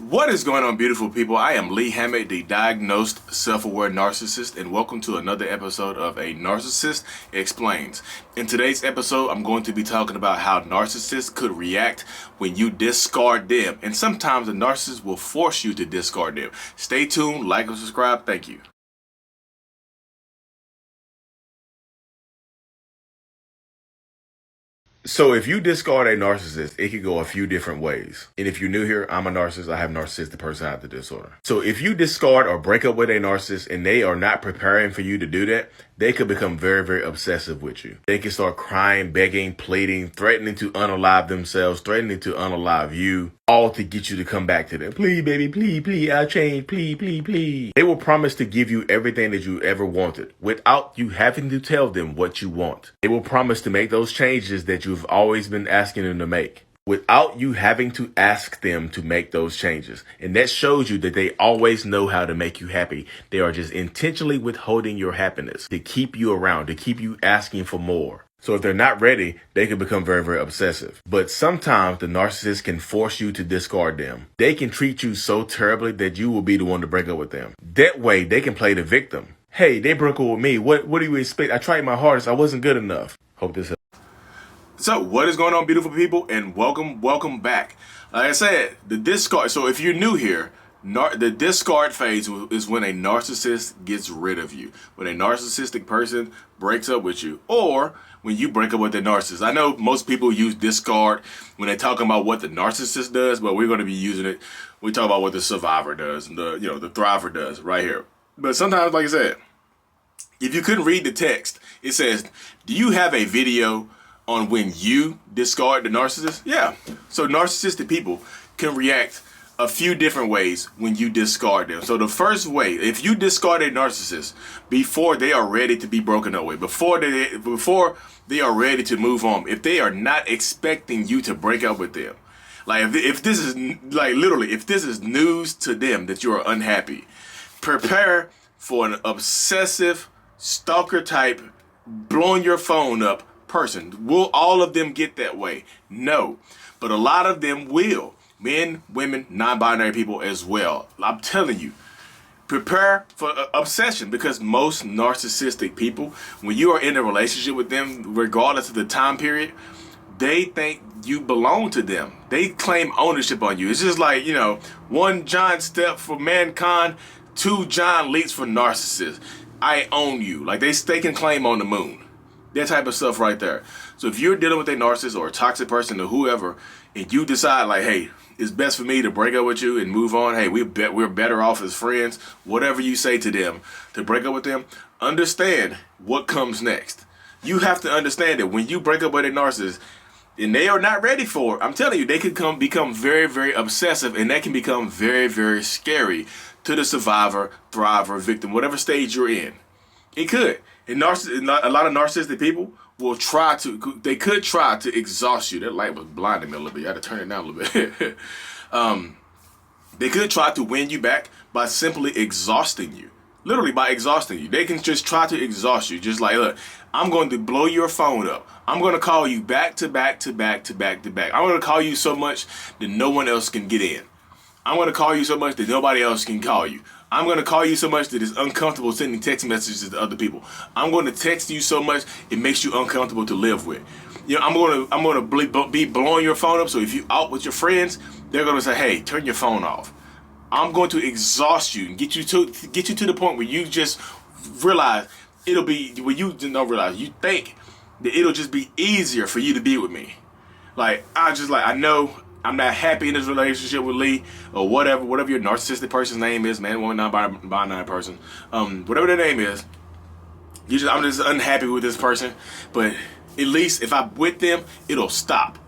What is going on, beautiful people? I am Lee Hammett, the diagnosed self-aware narcissist, and welcome to another episode of A Narcissist Explains. In today's episode, I'm going to be talking about how narcissists could react when you discard them, and sometimes the narcissist will force you to discard them. Stay tuned, like and subscribe. Thank you. So if you discard a narcissist, it could go a few different ways. And if you're new here, I'm a narcissist. I have narcissistic personality disorder. So if you discard or break up with a narcissist and they are not preparing for you to do that, they could become very, very obsessive with you. They can start crying, begging, pleading, threatening to unalive themselves, threatening to unalive you, all to get you to come back to them. Please, baby, please, I'll change, please. They will promise to give you everything that you ever wanted without you having to tell them what you want. They will promise to make those changes that you've always been asking them to make without you having to ask them to make those changes. And that shows you that they always know how to make you happy. They are just intentionally withholding your happiness to keep you around, to keep you asking for more. So if they're not ready, they can become very, very obsessive. But sometimes the narcissist can force you to discard them. They can treat you so terribly that you will be the one to break up with them. That way, they can play the victim. Hey, they broke up with me. What do you expect? I tried my hardest. I wasn't good enough. Hope this helps. So what is going on, beautiful people, and welcome back. Like I said, the discard. So if you're new here, the discard phase is when a narcissist gets rid of you, when a narcissistic person breaks up with you, or when you break up with the narcissist. I know most people use discard when they're talking about what the narcissist does, but we're going to be using it. We talk about what the survivor does, and the thriver does right here. But sometimes, like I said, if you couldn't read the text, it says, "Do you have a video on when you discard the narcissist?" Yeah. So narcissistic people can react a few different ways when you discard them. So the first way, if you discard a narcissist before they are ready to be broken up with, before they are ready to move on, if they are not expecting you to break up with them, like if this is like literally, if this is news to them that you are unhappy, prepare for an obsessive stalker type, blowing your phone up person. Will all of them get that way? No, but a lot of them will. Men, women, non-binary people as well. I'm telling you, prepare for obsession, because most narcissistic people, when you are in a relationship with them, regardless of the time period, they think you belong to them. They claim ownership on you. It's just like, one giant step for mankind, two giant leaps for narcissists. I own you. Like they can claim on the moon. That type of stuff right there. So if you're dealing with a narcissist or a toxic person or whoever, and you decide like, hey, it's best for me to break up with you and move on. Hey, we're better off as friends. Whatever you say to them to break up with them, understand what comes next. You have to understand that when you break up with a narcissist and they are not ready for it, I'm telling you, they could become very, very obsessive, and that can become very, very scary to the survivor, thriver, victim, whatever stage you're in. It could. And a lot of narcissistic people will they could try to exhaust you. That light was blinding me a little bit. You had to turn it down a little bit. They could try to win you back by simply exhausting you. Literally by exhausting you. They can just try to exhaust you. Just like, look, I'm going to blow your phone up. I'm going to call you back to back to back to back to back. I'm going to call you so much that no one else can get in. I'm going to call you so much that nobody else can call you. I'm going to call you so much that it's uncomfortable sending text messages to other people. I'm going to text you so much it makes you uncomfortable to live with. I'm going to be blowing your phone up. So if you out with your friends, they're going to say, "Hey, turn your phone off." I'm going to exhaust you and get you to the point where you just realize you think that it'll just be easier for you to be with me. Like I know I'm not happy in this relationship with Lee, or whatever your narcissistic person's name is, man, woman, non-binary person, whatever their name is. I'm just unhappy with this person, but at least if I'm with them, it'll stop.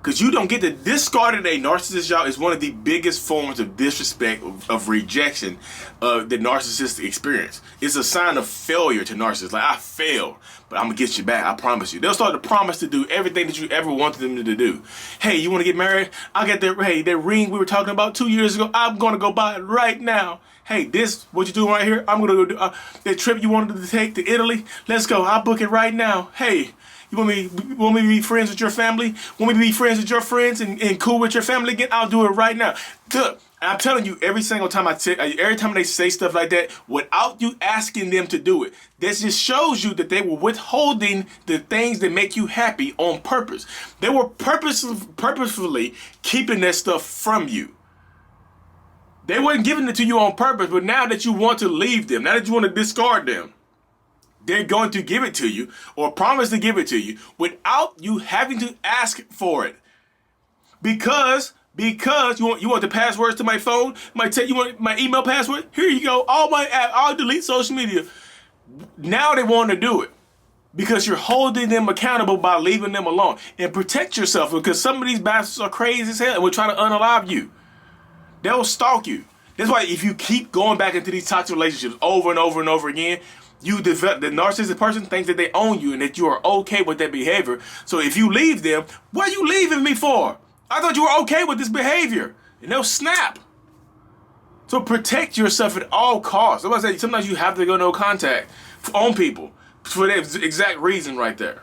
Because you don't get to discard a narcissist, y'all, is one of the biggest forms of disrespect, of rejection the narcissistic experience. It's a sign of failure to narcissists. Like, I failed, but I'm going to get you back. I promise you. They'll start to promise to do everything that you ever wanted them to do. Hey, you want to get married? I'll get that ring we were talking about 2 years ago. I'm going to go buy it right now. Hey, this, what you doing right here? I'm going to go do that trip you wanted to take to Italy. Let's go. I'll book it right now. Hey, You want me to be friends with your family? Want me to be friends with your friends and cool with your family again? I'll do it right now. Look, I'm telling you, every single time every time they say stuff like that, without you asking them to do it, this just shows you that they were withholding the things that make you happy on purpose. They were purposefully keeping that stuff from you. They weren't giving it to you on purpose, but now that you want to leave them, now that you want to discard them, they're going to give it to you or promise to give it to you without you having to ask for it. Because you want the passwords to my phone, you want my email password? Here you go. I'll delete social media. Now they want to do it because you're holding them accountable by leaving them alone. And protect yourself, because some of these bastards are crazy as hell and will try to unalive you. They'll stalk you. That's why if you keep going back into these toxic relationships over and over and over again, you develop, the narcissistic person thinks that they own you and that you are okay with that behavior. So if you leave them, what are you leaving me for? I thought you were okay with this behavior. And they'll snap. So protect yourself at all costs. That's why I say sometimes you have to go no contact on people for that exact reason right there.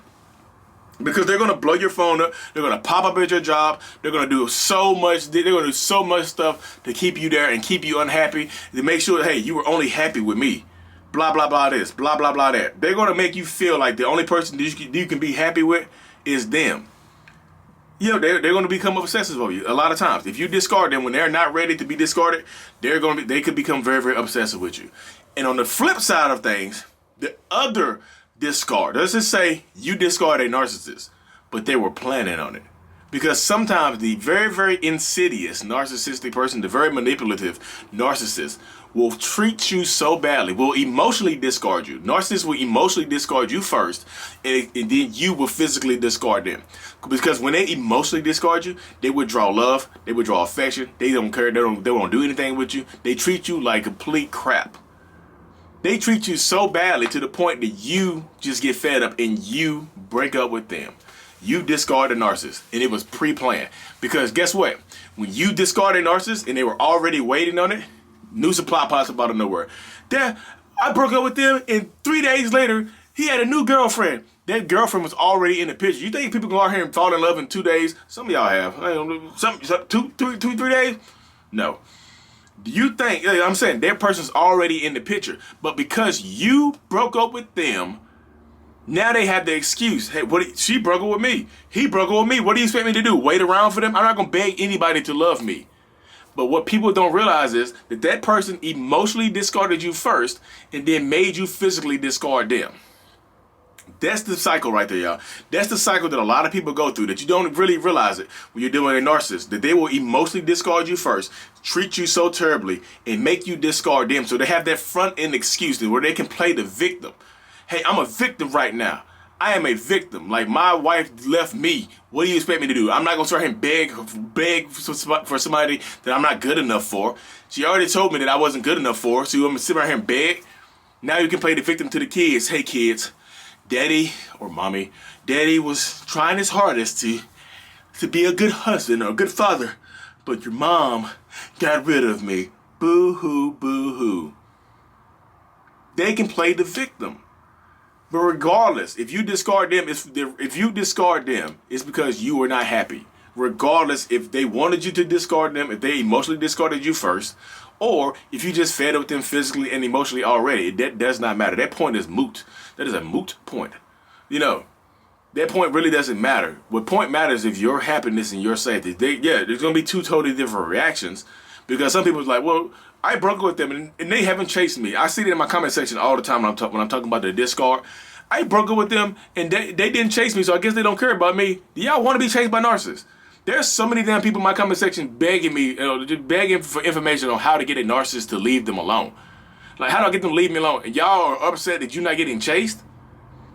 Because they're gonna blow your phone up. They're gonna pop up at your job. They're gonna do so much. They're gonna do so much stuff to keep you there and keep you unhappy. To make sure, hey, you were only happy with me. Blah blah blah this. Blah blah blah that. They're gonna make you feel like the only person that you can be happy with is them. You know, they're going to become obsessive of you a lot of times. If you discard them when they're not ready to be discarded, they could become very, very obsessive with you. And on the flip side of things, the other discard, let's just say you discard a narcissist, but they were planning on it. Because sometimes the very, very insidious narcissistic person, the very manipulative narcissist, will treat you so badly, will emotionally discard you. Narcissists will emotionally discard you first, and then you will physically discard them. Because when they emotionally discard you, they withdraw love, they withdraw affection, they don't care, they won't do anything with you. They treat you like complete crap. They treat you so badly to the point that you just get fed up and you break up with them. You discard a narcissist, and it was pre-planned. Because guess what? When you discard a narcissist and they were already waiting on it, new supply pops up out of nowhere. Dad, I broke up with them, and 3 days later, he had a new girlfriend. That girlfriend was already in the picture. You think people go out here and fall in love in 2 days? Some of y'all have. I don't know, some 3 days? No. Do you think, I'm saying, that person's already in the picture. But because you broke up with them, now they have the excuse. Hey, she broke up with me. He broke up with me. What do you expect me to do? Wait around for them? I'm not going to beg anybody to love me. But what people don't realize is that person emotionally discarded you first and then made you physically discard them. That's the cycle right there, y'all. That's the cycle that a lot of people go through, that you don't really realize it when you're dealing with a narcissist, that they will emotionally discard you first, treat you so terribly, and make you discard them. So they have that front end excuse where they can play the victim. Hey, I'm a victim right now. I am a victim. Like, my wife left me. What do you expect me to do? I'm not going to start here and beg for somebody that I'm not good enough for. She already told me that I wasn't good enough for, so I'm going to sit right here and beg. Now you can play the victim to the kids. Hey, kids, daddy or mommy, daddy was trying his hardest to be a good husband or a good father, but your mom got rid of me. Boo-hoo, boo-hoo. They can play the victim. But regardless, if you discard them, it's because you were not happy. Regardless if they wanted you to discard them, if they emotionally discarded you first, or if you just fed up with them physically and emotionally already, that does not matter. That point is moot. That is a moot point. You know, that point really doesn't matter. What point matters is your happiness and your safety. There's going to be two totally different reactions, because some people's like, well, I broke up with them and they haven't chased me. I see it in my comment section all the time when I'm talking about the discard. I broke up with them and they didn't chase me, so I guess they don't care about me. Do y'all want to be chased by narcissists? There's so many damn people in my comment section begging me, just begging for information on how to get a narcissist to leave them alone. Like, how do I get them to leave me alone? And y'all are upset that you're not getting chased?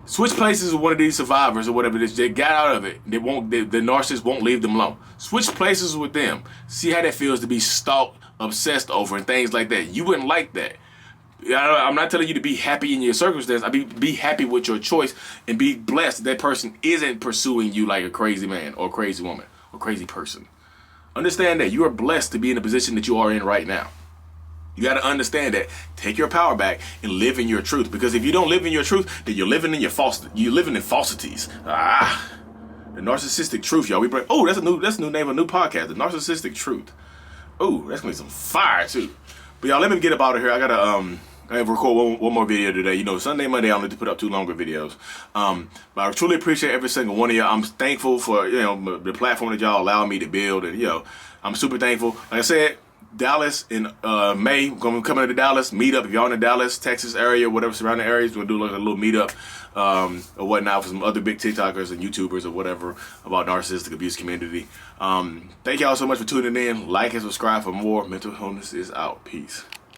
Switch places with one of these survivors or whatever it is. They got out of it. The narcissist won't leave them alone. Switch places with them. See how that feels to be stalked, obsessed over, and things like that. You wouldn't like that. I'm not telling you to be happy in your circumstance. Be happy with your choice and be blessed that person isn't pursuing you like a crazy man or a crazy woman or crazy person. Understand that you are blessed to be in the position that you are in right now. You got to understand that. Take your power back and live in your truth. Because if you don't live in your truth, then you're living in you're living in falsities. The narcissistic truth, y'all. That's a new name of a new podcast. The narcissistic truth. Oh, that's gonna be some fire too. But y'all, let me get up out of here. I gotta record one more video today. You know, Sunday, Monday, I don't need to put up 2 longer videos. But I truly appreciate every single one of y'all. I'm thankful for, you know, the platform that y'all allow me to build, and, you know, I'm super thankful. Like I said, Dallas in May, going to come into Dallas, meetup. If y'all in the Dallas, Texas area, whatever surrounding areas, we're going to do like a little meetup or whatnot for some other big TikTokers and YouTubers or whatever about narcissistic abuse community. Thank y'all so much for tuning in. Like and subscribe for more. Mental Wellness is out. Peace.